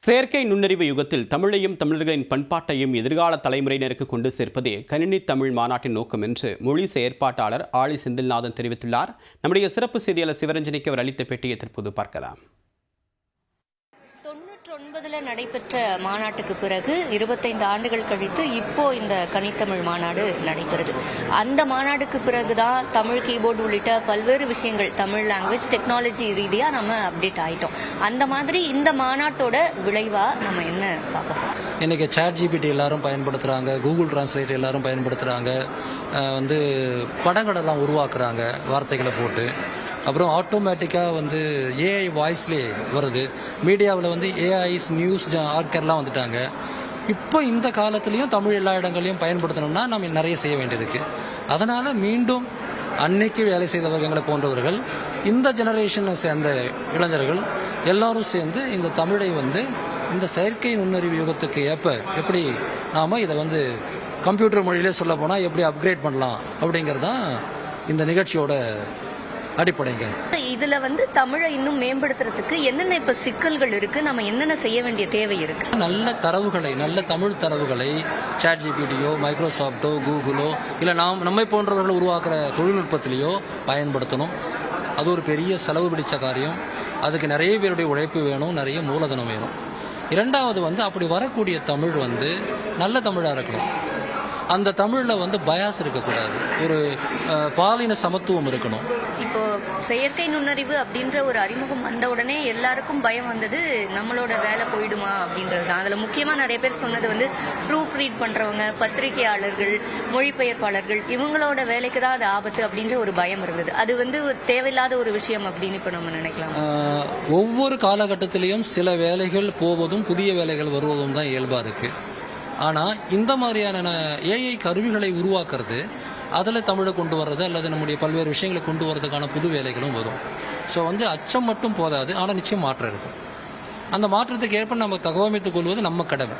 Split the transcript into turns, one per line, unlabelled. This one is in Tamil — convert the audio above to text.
செயற்கை நுண்ணறிவு யுகத்தில் தமிழையும் தமிழர்களின் பண்பாட்டையும் எதிர்கால தலைமுறையினருக்கு கொண்டு சேர்ப்பதே கணினி தமிழ் மாநாட்டின் நோக்கம் என்று மொழி செயற்பாட்டாளர் ஆழி செந்தில்நாதன் தெரிவித்துள்ளார். நம்முடைய சிறப்பு செய்தியாளர் சிவரஞ்சனிக்கு அவர் அளித்த பேட்டியை தற்போது பார்க்கலாம்.
99 நடைபெற்ற மாநாட்டுக்கு பிறகு 25 ஆண்டுகள் கழித்து இப்போ இந்த கனித்தமிழ் மாநாடு நடைபெறுது. அந்த மாநாடுக்கு பிறகுதான் தமிழ் கீபோர்டு உள்ளிட்ட பல்வேறு விஷயங்கள் தமிழ் லாங்குவேஜ் டெக்னாலஜி ரீதியா நம்ம அப்டேட் ஆயிட்டோம். அந்த மாதிரி இந்த மாநாட்டோட விளைவா நம்ம என்ன பார்க்கலாம்?
இன்னைக்கு ChatGPT எல்லாரும் பயன்படுத்துறாங்க, கூகுள் டிரான்ஸ்லேட் எல்லாரும் பயன்படுத்துறாங்க, படங்கள் எல்லாம் உருவாக்குறாங்க வார்த்தைகளை போட்டு. அப்புறம் ஆட்டோமேட்டிக்காக ஏஐ வாய்ஸ்லேயே வருது. மீடியாவில் ஏஐஸ் நியூஸ் ஆர்கர்லாம் வந்துட்டாங்க. இப்போ இந்த காலத்துலேயும் தமிழ் எல்லா இடங்களையும் பயன்படுத்தணும்னா நம்ம நிறைய செய்ய வேண்டியிருக்கு. அதனால் மீண்டும் அன்னைக்கு வேலை செய்தவர்களை போன்றவர்கள், இந்த ஜெனரேஷனை சேர்ந்த இளைஞர்கள் எல்லாரும் சேர்ந்து இந்த தமிழை இந்த செயற்கை நுண்ணறிவு யுகத்துக்கு ஏற்ப எப்படி நாம் இதை கம்ப்யூட்டர் மொழியிலே சொல்ல போனால் எப்படி அப்கிரேட் பண்ணலாம் அப்படிங்கிறது தான் இந்த நிகழ்ச்சியோட அடிப்படைங்க.
இதுல தமிழை இன்னும் மேம்படுத்துறதுக்கு என்னென்ன இப்ப சிக்கல்கள் இருக்கு, நம்ம என்னென்ன செய்ய வேண்டிய தேவை இருக்கு?
நல்ல தரவுகளை, நல்ல தமிழ் தரவுகளை ChatGPTயோ மைக்ரோசாஃப்டோ கூகுளோ இல்லை நம்மை போன்றவர்கள் உருவாக்குற தொழில்நுட்பத்திலேயோ பயன்படுத்தணும். அது ஒரு பெரிய செலவு பிடிச்ச காரியம். அதுக்கு நிறைய பேருடைய உழைப்பு வேணும், நிறைய மூலதனம் வேணும். இரண்டாவது அப்படி வரக்கூடிய தமிழ் நல்ல தமிழாக இருக்கணும். அந்த தமிழில் பயாஸ் இருக்கக்கூடாது, ஒரு பாலின சமத்துவம் இருக்கணும்.
இப்போ செயற்கை நுண்ணறிவு அப்படின்ற ஒரு அறிமுகம் வந்த உடனே எல்லாருக்கும் பயம் வந்தது, நம்மளோட வேலை போயிடுமா அப்படின்றது தான். அதில் முக்கியமாக நிறைய பேர் சொன்னது ப்ரூஃப் ரீட் பண்ணுறவங்க, பத்திரிகையாளர்கள், மொழிபெயர்ப்பாளர்கள், இவங்களோட வேலைக்கு தான் அது ஆபத்து அப்படின்ற ஒரு பயம் இருந்தது. அது தேவையில்லாத ஒரு விஷயம் அப்படின்னு இப்போ நம்ம நினைக்கலாம்.
ஒவ்வொரு காலகட்டத்திலையும் சில வேலைகள் போவதும் புதிய வேலைகள் வருவதும் தான் இயல்பாக இருக்குது. ஆனால் இந்த மாதிரியான ஏஐ கருவிகளை உருவாக்குறது, அதில் தமிழை கொண்டு வர்றது அல்லது நம்முடைய பல்வேறு விஷயங்களை கொண்டு வர்றதுக்கான புது வேலைகளும் வரும். ஸோ அச்சம் மட்டும் போதாது, ஆனால் நிச்சயம் மாற்றம் இருக்கும். அந்த மாற்றத்துக்கு ஏற்ப நம்ம தகவமைத்துக் கொள்வது நம்ம கடமை.